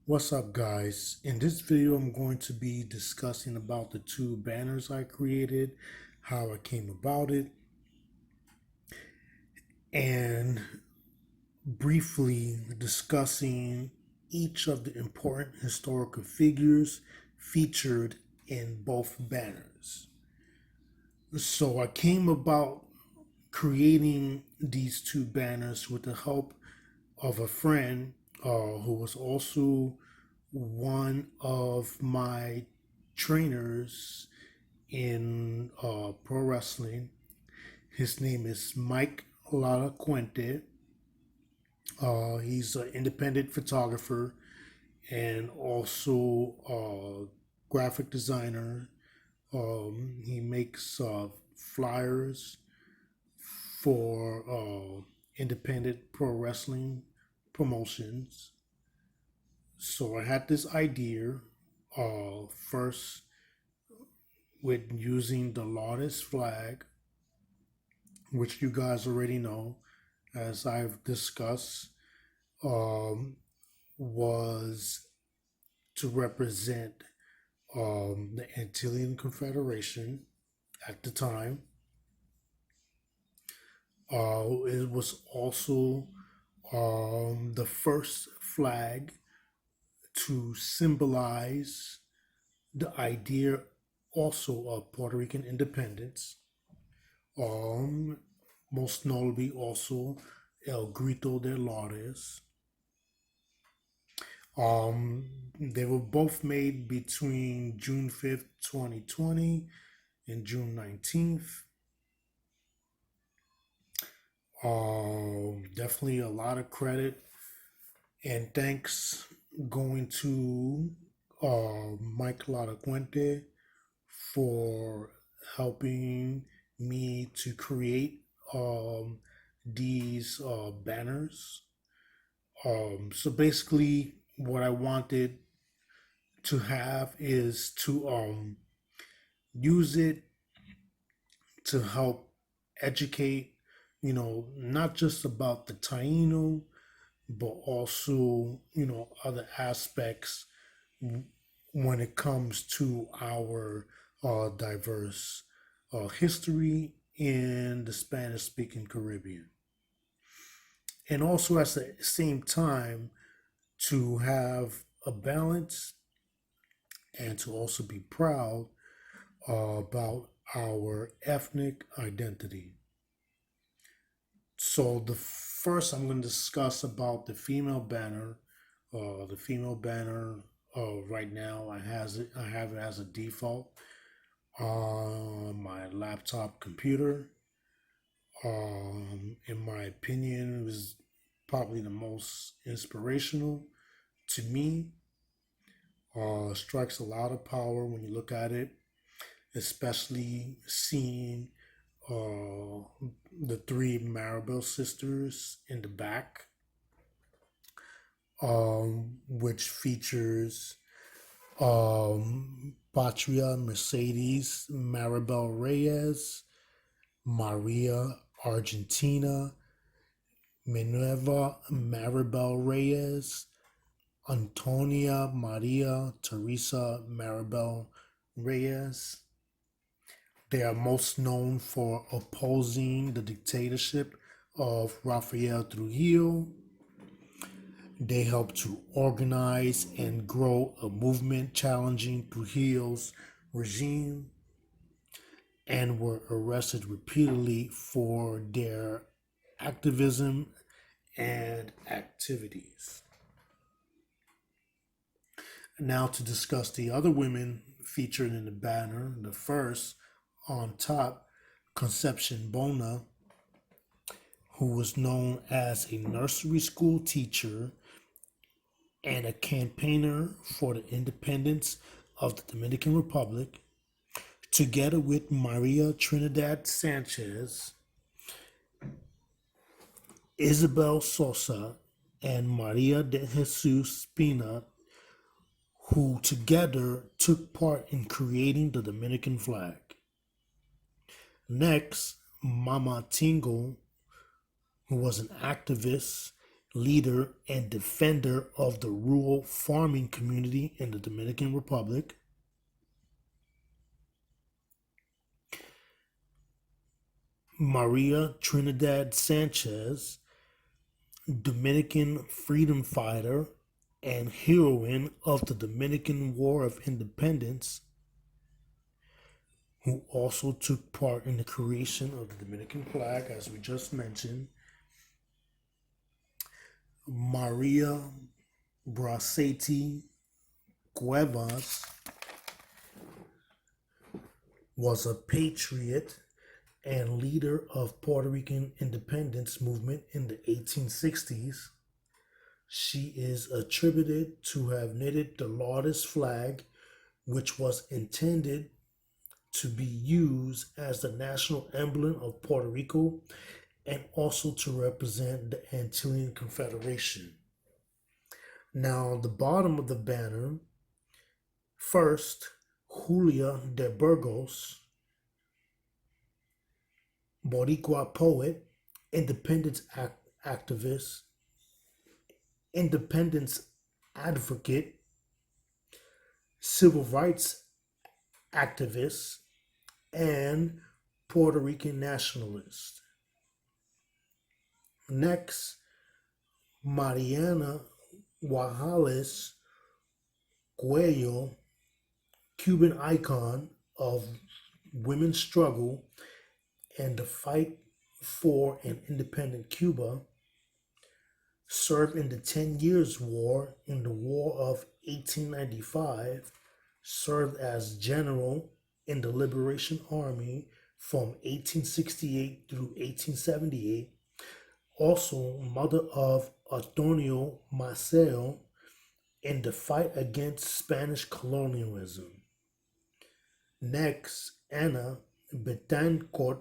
What's up, guys? In this video, I'm going to be discussing about the two banners I created, how I came about it, and briefly discussing each of the important historical figures featured in both banners. So I came about creating these two banners with the help of a friend who was also one of my trainers in pro wrestling. His name is Mike Laracuente. He's an independent photographer and also a graphic designer. He makes flyers for independent pro wrestling promotions. So I had this idea first with using the Lares Flag, which you guys already know, as I've discussed, um, was to represent the Antillean Confederation at the time. It was also the first flag to symbolize the idea also of Puerto Rican independence. Um, Most notably also El Grito de Lares. They were both made between June 5th, 2020 and June 19th. Definitely a lot of credit and thanks going to Mike Laracuente for helping me to create these banners. So basically, what I wanted to have is to use it to help educate, not just about the Taino, but also, other aspects when it comes to our diverse history in the Spanish speaking Caribbean. And also at the same time, to have a balance and to also be proud about our ethnic identity. So the first I'm going to discuss about the female banner. The female banner right now I have it as a default on my laptop computer. In my opinion, it was probably the most inspirational to me. Strikes a lot of power when you look at it, especially seeing the three Maribel sisters in the back, which features Patria Mercedes Maribel Reyes, Maria Argentina, Minerva Maribel Reyes, Antonia Maria Teresa Maribel Reyes. They are most known for opposing the dictatorship of Rafael Trujillo. They helped to organize and grow a movement challenging Trujillo's regime and were arrested repeatedly for their activism and activities. Now to discuss the other women featured in the banner. The first on top, Concepcion Bona, who was known as a nursery school teacher and a campaigner for the independence of the Dominican Republic, together with Maria Trinidad Sanchez, Isabel Sosa, and Maria de Jesus Spina, who together took part in creating the Dominican flag. Next, Mama Tingle, who was an activist leader and defender of the rural farming community in the Dominican Republic. Maria Trinidad Sanchez, Dominican freedom fighter and heroine of the Dominican War of Independence, who also took part in the creation of the Dominican flag, as we just mentioned. Maria Bracete Cuevas was a patriot and leader of Puerto Rican independence movement in the 1860s. She is attributed to have knitted the Lares Flag, which was intended to be used as the national emblem of Puerto Rico and also to represent the Antillean Confederation. Now, the bottom of the banner, first, Julia de Burgos, Bodicua poet, independence activist, independence advocate, civil rights activist, and Puerto Rican nationalist. Next, Mariana Wallace Cuello, Cuban icon of women's struggle and the fight for an independent Cuba, served in the 10 Years' War. In the War of 1895, served as general in the Liberation Army from 1868 through 1878, also mother of Antonio Maceo in the fight against Spanish colonialism. Next, Ana Betancourt.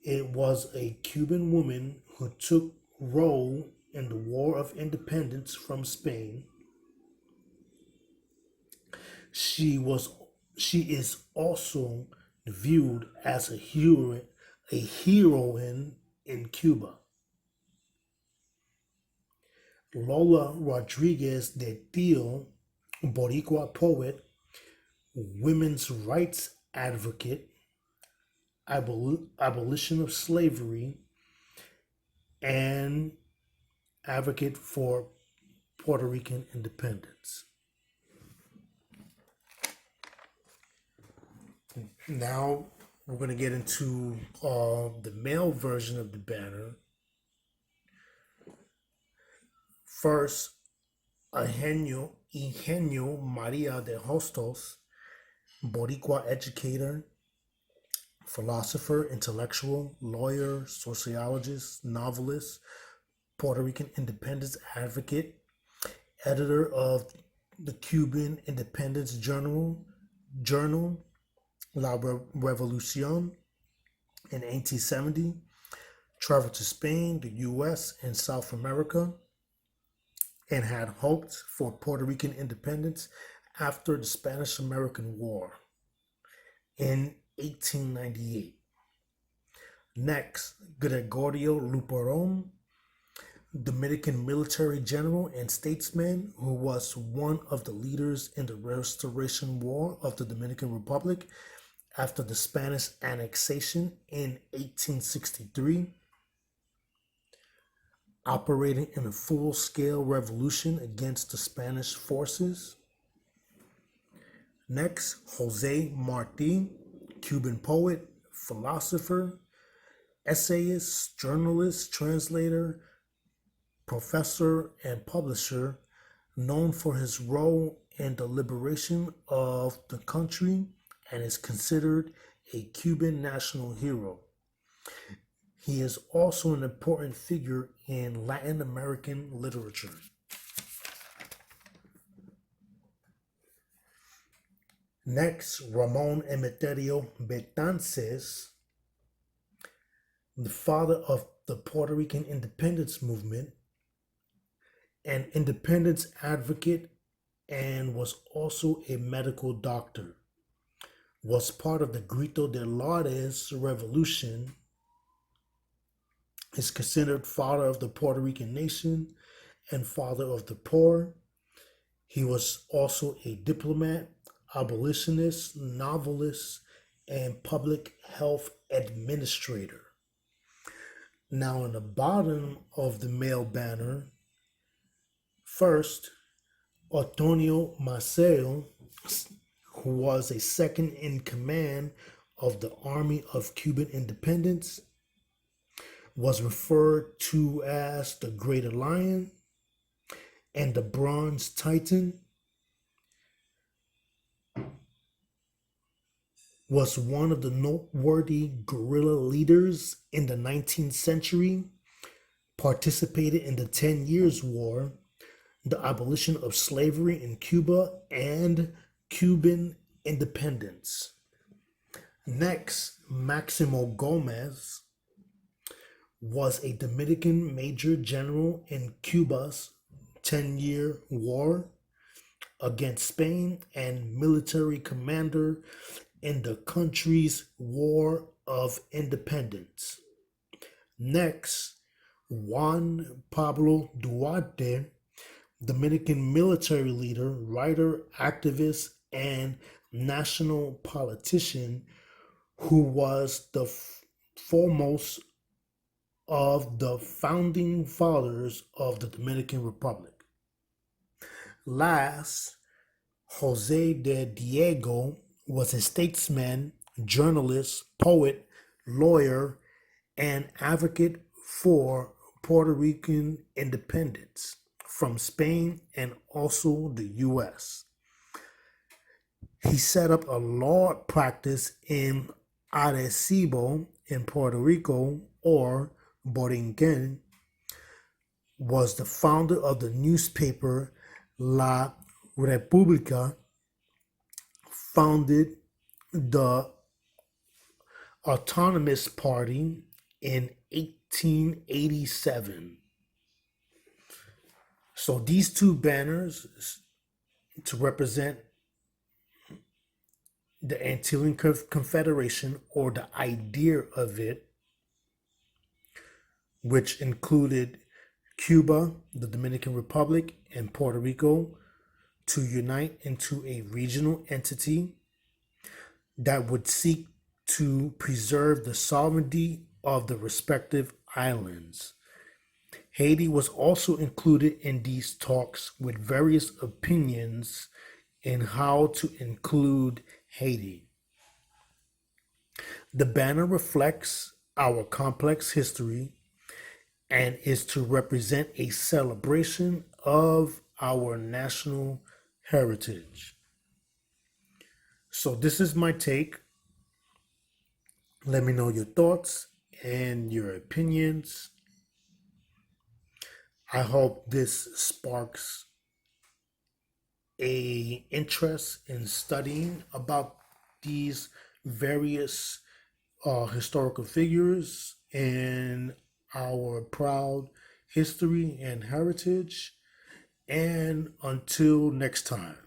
It was a Cuban woman who took role in the War of Independence from Spain. She is also viewed as a heroine in Cuba. Lola Rodriguez de Tio, Boricua poet, women's rights advocate, abolition of slavery, and advocate for Puerto Rican independence. Now we're going to get into the male version of the banner. First, Eugenio Maria de Hostos, Boricua educator, philosopher, intellectual, lawyer, sociologist, novelist, Puerto Rican independence advocate, editor of the Cuban Independence Journal, La Revolución in 1870, traveled to Spain, the US, and South America, and had hoped for Puerto Rican independence after the Spanish-American War in 1898. Next, Gregorio Luper, Dominican military general and statesman who was one of the leaders in the Restoration War of the Dominican Republic after the Spanish annexation in 1863, operating in a full-scale revolution against the Spanish forces. Next, Jose Marti, Cuban poet, philosopher, essayist, journalist, translator, professor, and publisher, known for his role in the liberation of the country and is considered a Cuban national hero. He is also an important figure in Latin American literature. Next, Ramon Emeterio Betances, the father of the Puerto Rican independence movement, an independence advocate, and was also a medical doctor, was part of the Grito de Lares revolution is considered father of the Puerto Rican nation and father of the poor. He was also a diplomat, abolitionist, novelist, and public health administrator. Now, in the bottom of the male banner, first, Antonio Maceo, who was a second in command of the Army of Cuban Independence, was referred to as the Greater Lion and the Bronze Titan, was one of the noteworthy guerrilla leaders in the 19th century, participated in the 10 Years' War, the abolition of slavery in Cuba, and Cuban independence. Next, Maximo Gomes was a Dominican major general in Cuba's 10-year war against Spain and military commander in the country's War of Independence. Next, Juan Pablo Duarte, Dominican military leader, writer, activist, and national politician who was the foremost of the founding fathers of the Dominican Republic. Last, Jose de Diego was a statesman, journalist, poet, lawyer, and advocate for Puerto Rican independence from Spain and also the U.S. He set up a law practice in Arecibo in Puerto Rico, or Borinquen, was the founder of the newspaper La República, founded the Autonomous Party in 1887. So these two banners to represent the Antillean Confederation, or the idea of it, which included Cuba, the Dominican Republic, and Puerto Rico, to unite into a regional entity that would seek to preserve the sovereignty of the respective islands. Haiti was also included in these talks, with various opinions in how to include Haiti. The banner reflects our complex history and is to represent a celebration of our national heritage. So this is my take. Let me know your thoughts and your opinions. I hope this sparks a interest in studying about these various historical figures and our proud history and heritage. And until next time.